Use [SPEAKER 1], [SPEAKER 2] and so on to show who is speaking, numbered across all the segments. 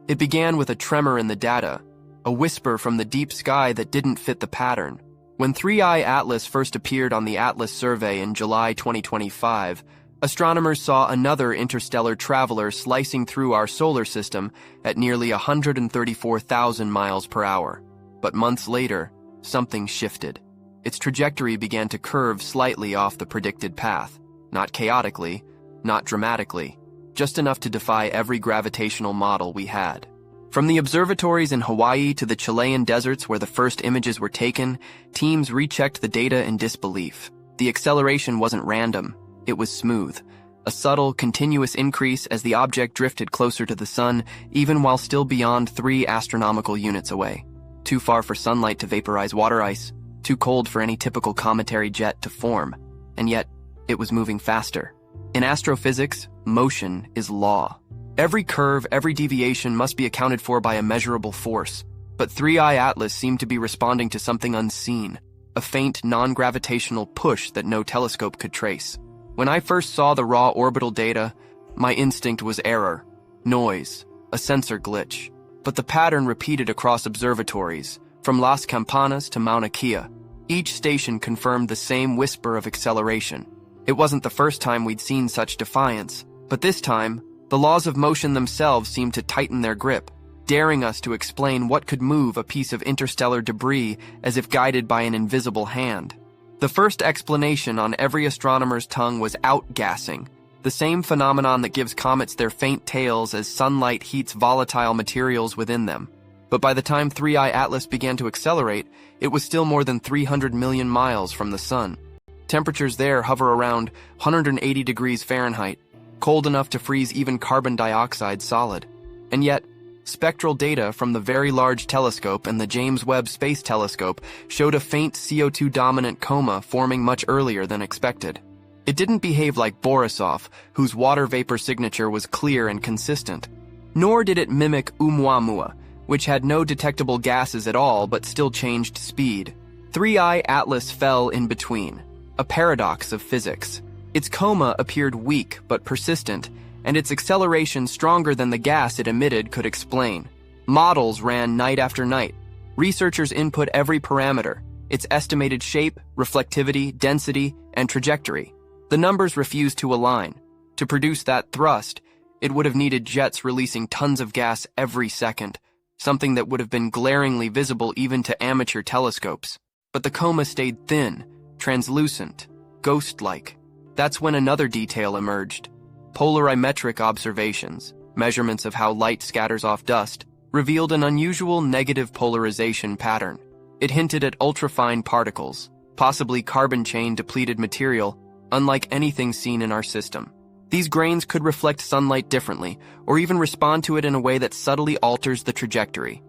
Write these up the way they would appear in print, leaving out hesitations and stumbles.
[SPEAKER 1] It began with a tremor in the data, a whisper from the deep sky that didn't fit the pattern. When 3I Atlas first appeared on the Atlas survey in July 2025, astronomers saw another interstellar traveler slicing through our solar system at nearly 134,000 miles per hour. But months later, something shifted. Its trajectory began to curve slightly off the predicted path. Not chaotically, not dramatically, just enough to defy every gravitational model we had. From the observatories in Hawaii to the Chilean deserts where the first images were taken, teams rechecked the data in disbelief. The acceleration wasn't random, it was smooth. A subtle, continuous increase as the object drifted closer to the sun, even while still beyond 3 astronomical units away. Too far for sunlight to vaporize water ice, too cold for any typical cometary jet to form. And yet, it was moving faster. In astrophysics, motion is law. Every curve, every deviation must be accounted for by a measurable force. But 3I Atlas seemed to be responding to something unseen, a faint, non-gravitational push that no telescope could trace. When I first saw the raw orbital data, my instinct was error, noise, a sensor glitch. But the pattern repeated across observatories, from Las Campanas to Mauna Kea. Each station confirmed the same whisper of acceleration. It wasn't the first time we'd seen such defiance, but this time, the laws of motion themselves seemed to tighten their grip, daring us to explain what could move a piece of interstellar debris as if guided by an invisible hand. The first explanation on every astronomer's tongue was outgassing, the same phenomenon that gives comets their faint tails as sunlight heats volatile materials within them. But by the time 3I Atlas began to accelerate, it was still more than 300 million miles from the sun. Temperatures there hover around 180 degrees Fahrenheit, cold enough to freeze even carbon dioxide solid. And yet, spectral data from the Very Large Telescope and the James Webb Space Telescope showed a faint CO2-dominant coma forming much earlier than expected. It didn't behave like Borisov, whose water vapor signature was clear and consistent. Nor did it mimic Oumuamua, which had no detectable gases at all but still changed speed. 3I Atlas fell in between, a paradox of physics. Its coma appeared weak but persistent, and its acceleration stronger than the gas it emitted could explain. Models ran night after night. Researchers input every parameter, its estimated shape, reflectivity, density, and trajectory. The numbers refused to align. To produce that thrust, it would have needed jets releasing tons of gas every second, something that would have been glaringly visible even to amateur telescopes. But the coma stayed thin, translucent, ghost-like. That's when another detail emerged. Polarimetric observations, measurements of how light scatters off dust, revealed an unusual negative polarization pattern. It hinted at ultrafine particles, possibly carbon chain depleted material, unlike anything seen in our system. These grains could reflect sunlight differently, or even respond to it in a way that subtly alters the trajectory.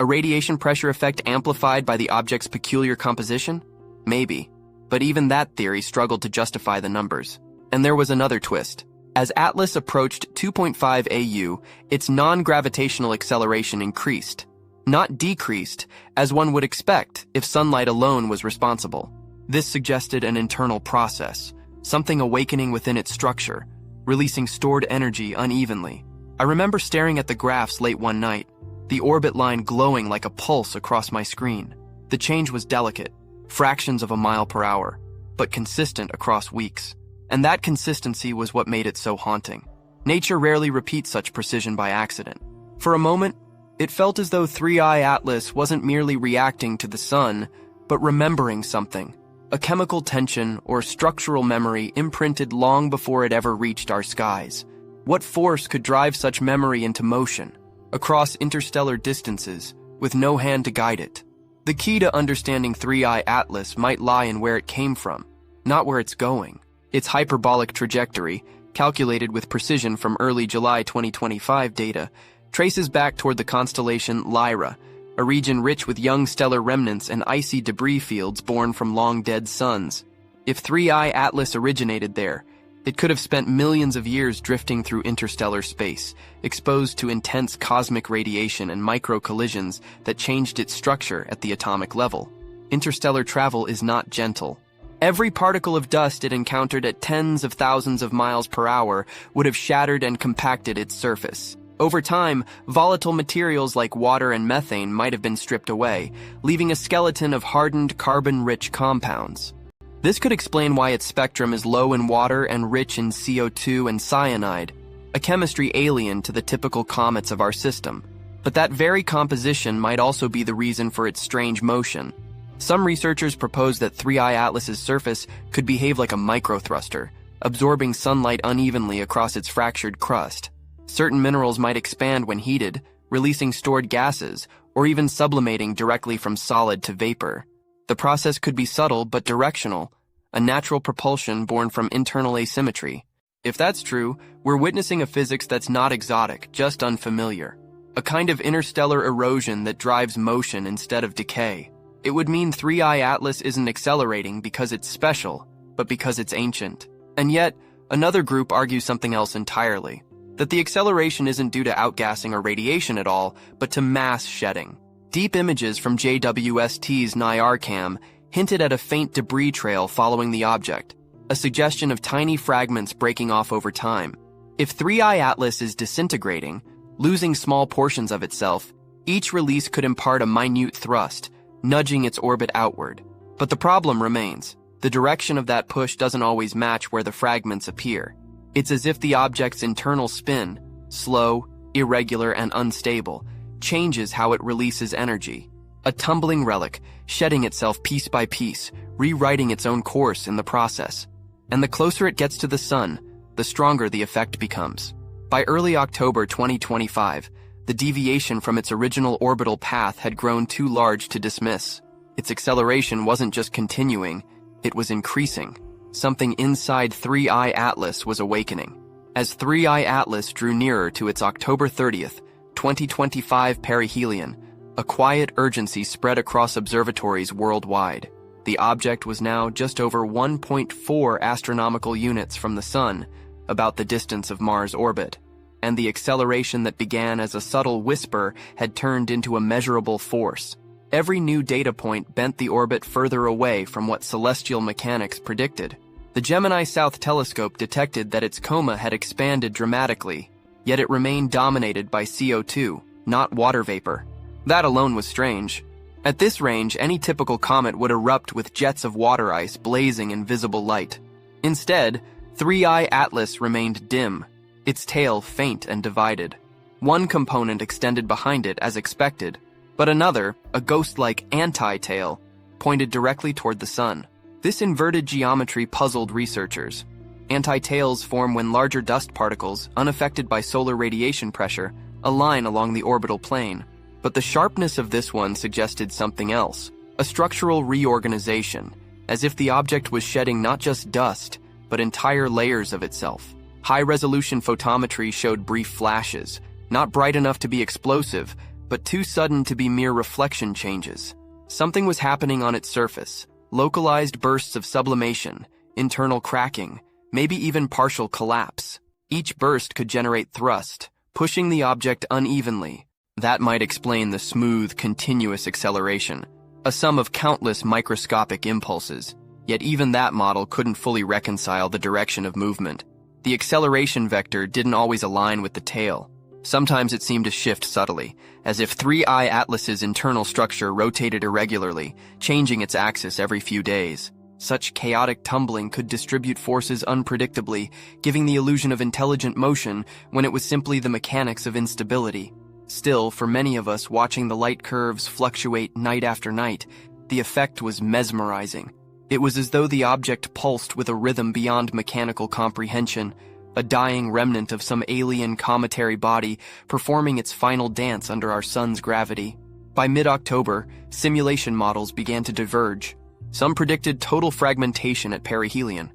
[SPEAKER 1] A radiation pressure effect amplified by the object's peculiar composition? Maybe. But even that theory struggled to justify the numbers. And there was another twist. As Atlas approached 2.5 AU, its non-gravitational acceleration increased, not decreased, as one would expect if sunlight alone was responsible. This suggested an internal process, something awakening within its structure, releasing stored energy unevenly. I remember staring at the graphs late one night, the orbit line glowing like a pulse across my screen. The change was delicate, fractions of a mile per hour, but consistent across weeks. And that consistency was what made it so haunting. Nature rarely repeats such precision by accident. For a moment, it felt as though 3I Atlas wasn't merely reacting to the sun, but remembering something. A chemical tension or structural memory imprinted long before it ever reached our skies. What force could drive such memory into motion, across interstellar distances, with no hand to guide it? The key to understanding 3I Atlas might lie in where it came from, not where it's going. Its hyperbolic trajectory, calculated with precision from early July 2025 data, traces back toward the constellation Lyra, a region rich with young stellar remnants and icy debris fields born from long-dead suns. If 3I Atlas originated there, it could have spent millions of years drifting through interstellar space, exposed to intense cosmic radiation and micro-collisions that changed its structure at the atomic level. Interstellar travel is not gentle. Every particle of dust it encountered at tens of thousands of miles per hour would have shattered and compacted its surface. Over time, volatile materials like water and methane might have been stripped away, leaving a skeleton of hardened carbon-rich compounds. This could explain why its spectrum is low in water and rich in CO2 and cyanide, a chemistry alien to the typical comets of our system. But that very composition might also be the reason for its strange motion. Some researchers propose that 3I Atlas's surface could behave like a microthruster, absorbing sunlight unevenly across its fractured crust. Certain minerals might expand when heated, releasing stored gases, or even sublimating directly from solid to vapor. The process could be subtle but directional, a natural propulsion born from internal asymmetry. If that's true, we're witnessing a physics that's not exotic, just unfamiliar. A kind of interstellar erosion that drives motion instead of decay. It would mean 3I Atlas isn't accelerating because it's special, but because it's ancient. And yet, another group argues something else entirely. That the acceleration isn't due to outgassing or radiation at all, but to mass shedding. Deep images from JWST's NIRCam hinted at a faint debris trail following the object, a suggestion of tiny fragments breaking off over time. If 3I Atlas is disintegrating, losing small portions of itself, each release could impart a minute thrust, nudging its orbit outward. But the problem remains. The direction of that push doesn't always match where the fragments appear. It's as if the object's internal spin, slow, irregular, and unstable, changes how it releases energy. A tumbling relic, shedding itself piece by piece, rewriting its own course in the process. And the closer it gets to the sun, the stronger the effect becomes. By early October 2025, the deviation from its original orbital path had grown too large to dismiss. Its acceleration wasn't just continuing, it was increasing. Something inside 3I Atlas was awakening. As 3I Atlas drew nearer to its October 30th, 2025 perihelion, a quiet urgency spread across observatories worldwide. The object was now just over 1.4 astronomical units from the Sun, about the distance of Mars' orbit. And the acceleration that began as a subtle whisper had turned into a measurable force. Every new data point bent the orbit further away from what celestial mechanics predicted. The Gemini South Telescope detected that its coma had expanded dramatically, yet it remained dominated by CO2, not water vapor. That alone was strange. At this range, any typical comet would erupt with jets of water ice blazing in visible light. Instead, 3I Atlas remained dim, its tail faint and divided. One component extended behind it as expected, but another, a ghost-like anti-tail, pointed directly toward the sun. This inverted geometry puzzled researchers. Anti-tails form when larger dust particles, unaffected by solar radiation pressure, align along the orbital plane. But the sharpness of this one suggested something else, a structural reorganization, as if the object was shedding not just dust, but entire layers of itself. High-resolution photometry showed brief flashes, not bright enough to be explosive, but too sudden to be mere reflection changes. Something was happening on its surface, localized bursts of sublimation, internal cracking, maybe even partial collapse. Each burst could generate thrust, pushing the object unevenly. That might explain the smooth, continuous acceleration, a sum of countless microscopic impulses. Yet even that model couldn't fully reconcile the direction of movement. The acceleration vector didn't always align with the tail. Sometimes it seemed to shift subtly, as if 3I Atlas's internal structure rotated irregularly, changing its axis every few days. Such chaotic tumbling could distribute forces unpredictably, giving the illusion of intelligent motion when it was simply the mechanics of instability. Still, for many of us watching the light curves fluctuate night after night, the effect was mesmerizing. It was as though the object pulsed with a rhythm beyond mechanical comprehension, a dying remnant of some alien cometary body performing its final dance under our sun's gravity. By mid-October, simulation models began to diverge. Some predicted total fragmentation at perihelion.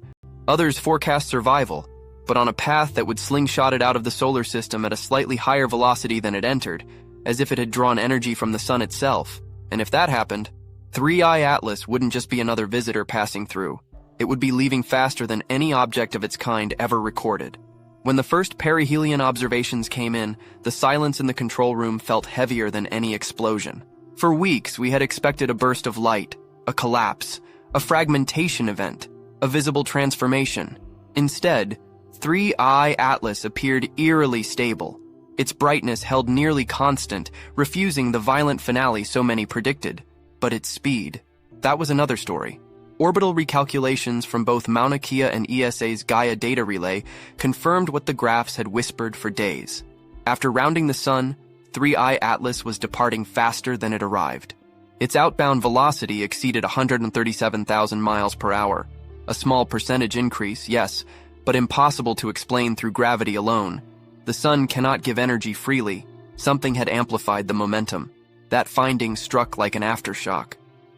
[SPEAKER 1] Others forecast survival, but on a path that would slingshot it out of the solar system at a slightly higher velocity than it entered, as if it had drawn energy from the sun itself. And if that happened, 3I Atlas wouldn't just be another visitor passing through. It would be leaving faster than any object of its kind ever recorded. When the first perihelion observations came in, the silence in the control room felt heavier than any explosion. For weeks, we had expected a burst of light, a collapse, a fragmentation event, a visible transformation. Instead, 3I Atlas appeared eerily stable, Its brightness held nearly constant, refusing the violent finale so many predicted. But its speed, that was another story. Orbital recalculations from both Mauna Kea and ESA's Gaia data relay confirmed what the graphs had whispered for days. After rounding the sun, 3I Atlas was departing faster than it arrived. Its outbound velocity exceeded 137,000 miles per hour. A small percentage increase, yes, but impossible to explain through gravity alone. The sun cannot give energy freely. Something had amplified the momentum. That finding struck like an aftershock.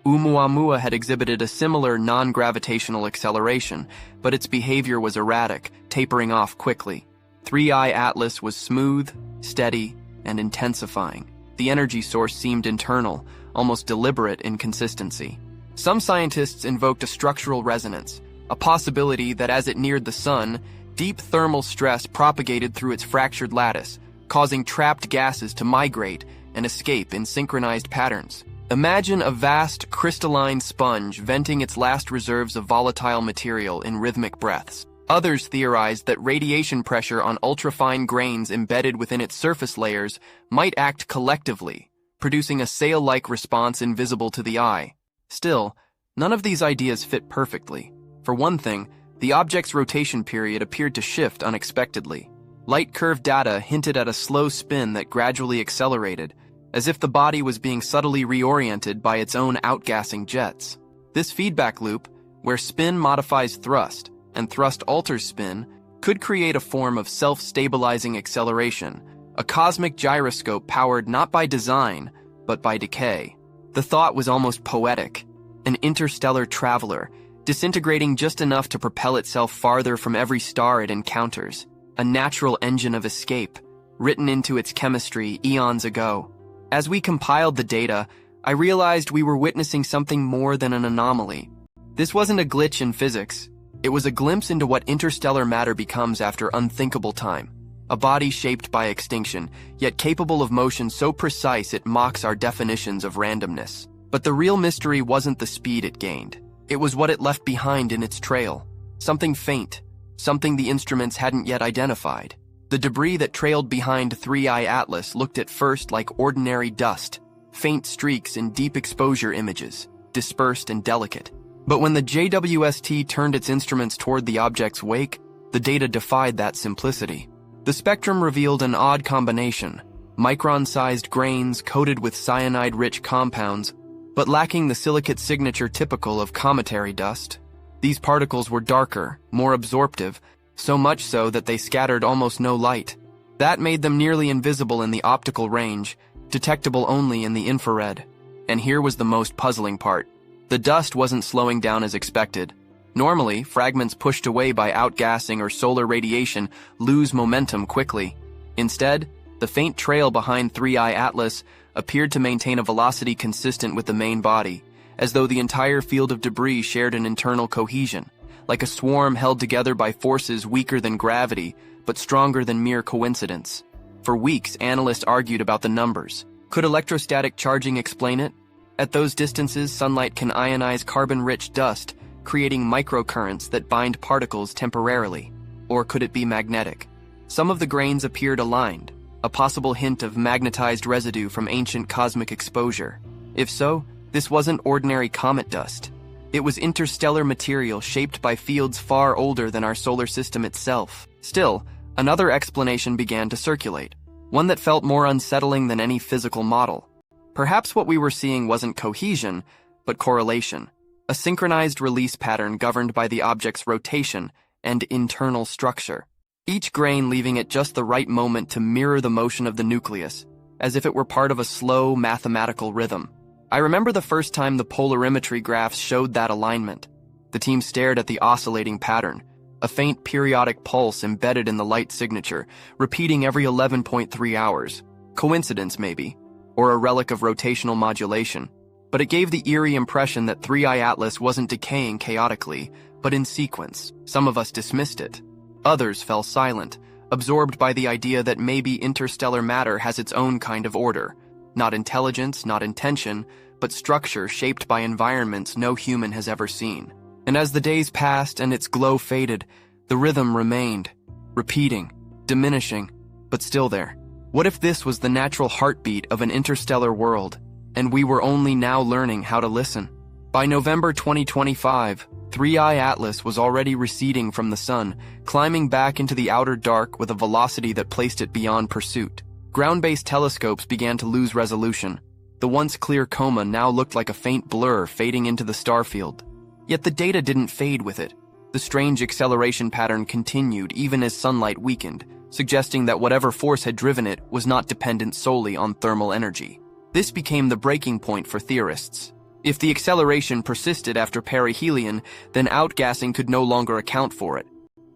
[SPEAKER 1] Oumuamua had exhibited a similar non-gravitational acceleration, but its behavior was erratic, tapering off quickly. 3I Atlas was smooth, steady, and intensifying. The energy source seemed internal, almost deliberate in consistency. Some scientists invoked a structural resonance, a possibility that as it neared the sun, deep thermal stress propagated through its fractured lattice, causing trapped gases to migrate and escape in synchronized patterns. Imagine a vast, crystalline sponge venting its last reserves of volatile material in rhythmic breaths. Others theorized that radiation pressure on ultrafine grains embedded within its surface layers might act collectively, producing a sail-like response invisible to the eye. Still, none of these ideas fit perfectly. For one thing, the object's rotation period appeared to shift unexpectedly. Light curve data hinted at a slow spin that gradually accelerated, as if the body was being subtly reoriented by its own outgassing jets. This feedback loop, where spin modifies thrust and thrust alters spin, could create a form of self-stabilizing acceleration, a cosmic gyroscope powered not by design, but by decay. The thought was almost poetic, an interstellar traveler, disintegrating just enough to propel itself farther from every star it encounters, a natural engine of escape, written into its chemistry eons ago. As we compiled the data, I realized we were witnessing something more than an anomaly. This wasn't a glitch in physics. It was a glimpse into what interstellar matter becomes after unthinkable time. A body shaped by extinction, yet capable of motion so precise it mocks our definitions of randomness. But the real mystery wasn't the speed it gained. It was what it left behind in its trail. Something faint, something the instruments hadn't yet identified. The debris that trailed behind 3I Atlas looked at first like ordinary dust, faint streaks in deep exposure images, dispersed and delicate. But when the JWST turned its instruments toward the object's wake, the data defied that simplicity. The spectrum revealed an odd combination: micron-sized grains coated with cyanide-rich compounds, but lacking the silicate signature typical of cometary dust. These particles were darker, more absorptive, so much so that they scattered almost no light. That made them nearly invisible in the optical range, detectable only in the infrared. And here was the most puzzling part. The dust wasn't slowing down as expected. Normally, fragments pushed away by outgassing or solar radiation lose momentum quickly. Instead, the faint trail behind 3I Atlas appeared to maintain a velocity consistent with the main body, as though the entire field of debris shared an internal cohesion, like a swarm held together by forces weaker than gravity, but stronger than mere coincidence. For weeks, analysts argued about the numbers. Could electrostatic charging explain it? At those distances, sunlight can ionize carbon-rich dust, creating microcurrents that bind particles temporarily. Or could it be magnetic? Some of the grains appeared aligned, a possible hint of magnetized residue from ancient cosmic exposure. If so, this wasn't ordinary comet dust. It was interstellar material shaped by fields far older than our solar system itself. Still, another explanation began to circulate, one that felt more unsettling than any physical model. Perhaps what we were seeing wasn't cohesion, but correlation, a synchronized release pattern governed by the object's rotation and internal structure, each grain leaving at just the right moment to mirror the motion of the nucleus, as if it were part of a slow mathematical rhythm. I remember the first time the polarimetry graphs showed that alignment. The team stared at the oscillating pattern, a faint periodic pulse embedded in the light signature, repeating every 11.3 hours. Coincidence, maybe, or a relic of rotational modulation. But it gave the eerie impression that 3I Atlas wasn't decaying chaotically, but in sequence. Some of us dismissed it. Others fell silent, absorbed by the idea that maybe interstellar matter has its own kind of order. Not intelligence, not intention, but structure shaped by environments no human has ever seen. And as the days passed and its glow faded, the rhythm remained, repeating, diminishing, but still there. What if this was the natural heartbeat of an interstellar world, and we were only now learning how to listen? By November 2025, 3I Atlas was already receding from the sun, climbing back into the outer dark with a velocity that placed it beyond pursuit. Ground-based telescopes began to lose resolution. The once clear coma now looked like a faint blur fading into the starfield. Yet the data didn't fade with it. The strange acceleration pattern continued even as sunlight weakened, suggesting that whatever force had driven it was not dependent solely on thermal energy. This became the breaking point for theorists. If the acceleration persisted after perihelion, then outgassing could no longer account for it.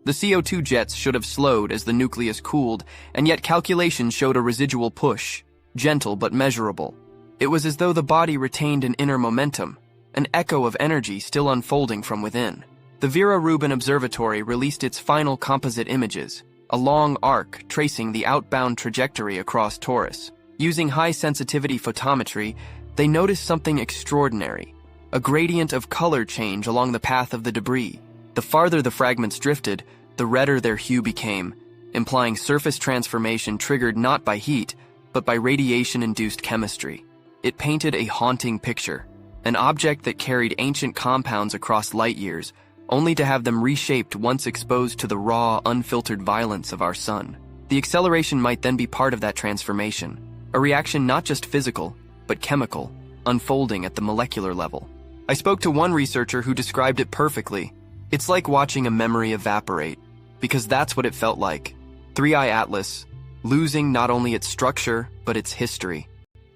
[SPEAKER 1] The CO2 jets should have slowed as the nucleus cooled, and yet calculations showed a residual push, gentle but measurable. It was as though the body retained an inner momentum, an echo of energy still unfolding from within. The Vera Rubin Observatory released its final composite images, a long arc tracing the outbound trajectory across Taurus. Using high-sensitivity photometry, they noticed something extraordinary, a gradient of color change along the path of the debris. The farther the fragments drifted, the redder their hue became, implying surface transformation triggered not by heat, but by radiation-induced chemistry. It painted a haunting picture, an object that carried ancient compounds across light years, only to have them reshaped once exposed to the raw, unfiltered violence of our sun. The acceleration might then be part of that transformation, a reaction not just physical, but chemical, unfolding at the molecular level. I spoke to one researcher who described it perfectly. It's like watching a memory evaporate, because that's what it felt like. 3I Atlas, losing not only its structure, but its history.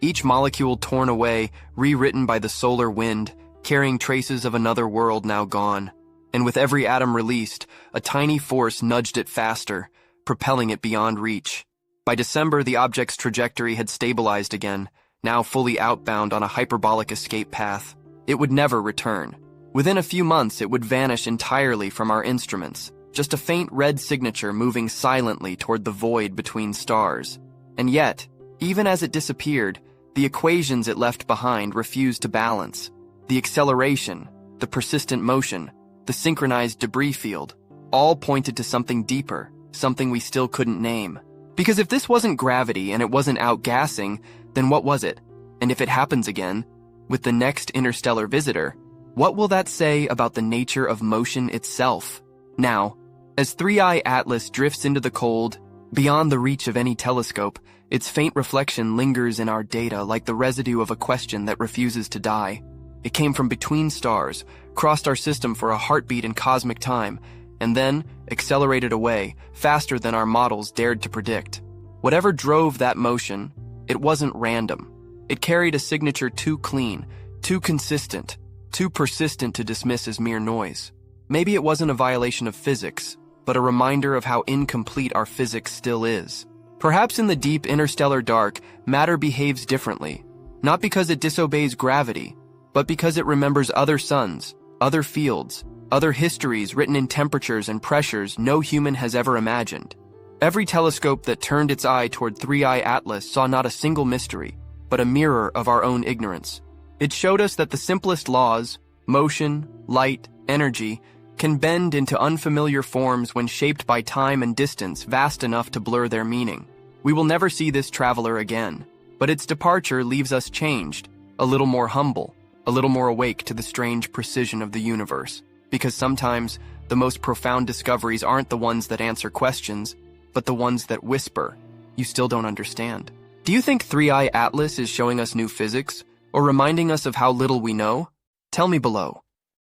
[SPEAKER 1] Each molecule torn away, rewritten by the solar wind, carrying traces of another world now gone. And with every atom released, a tiny force nudged it faster, propelling it beyond reach. By December, the object's trajectory had stabilized again, now fully outbound on a hyperbolic escape path. It would never return. Within a few months, it would vanish entirely from our instruments, just a faint red signature moving silently toward the void between stars. And yet, even as it disappeared, the equations it left behind refused to balance. The acceleration, the persistent motion, the synchronized debris field, all pointed to something deeper, something we still couldn't name. Because if this wasn't gravity and it wasn't outgassing, then what was it? And if it happens again, with the next interstellar visitor, what will that say about the nature of motion itself? Now, as 3I Atlas drifts into the cold, beyond the reach of any telescope, its faint reflection lingers in our data like the residue of a question that refuses to die. It came from between stars, crossed our system for a heartbeat in cosmic time, and then accelerated away, faster than our models dared to predict. Whatever drove that motion, it wasn't random. It carried a signature too clean, too consistent, too persistent to dismiss as mere noise. Maybe it wasn't a violation of physics, but a reminder of how incomplete our physics still is. Perhaps in the deep interstellar dark, matter behaves differently, not because it disobeys gravity, but because it remembers other suns, other fields, other histories written in temperatures and pressures no human has ever imagined. Every telescope that turned its eye toward 3I Atlas saw not a single mystery, but a mirror of our own ignorance. It showed us that the simplest laws, motion, light, energy, can bend into unfamiliar forms when shaped by time and distance vast enough to blur their meaning. We will never see this traveler again, but its departure leaves us changed, a little more humble, a little more awake to the strange precision of the universe. Because sometimes, the most profound discoveries aren't the ones that answer questions, but the ones that whisper, "You still don't understand." Do you think 3I Atlas is showing us new physics, or reminding us of how little we know? Tell me below.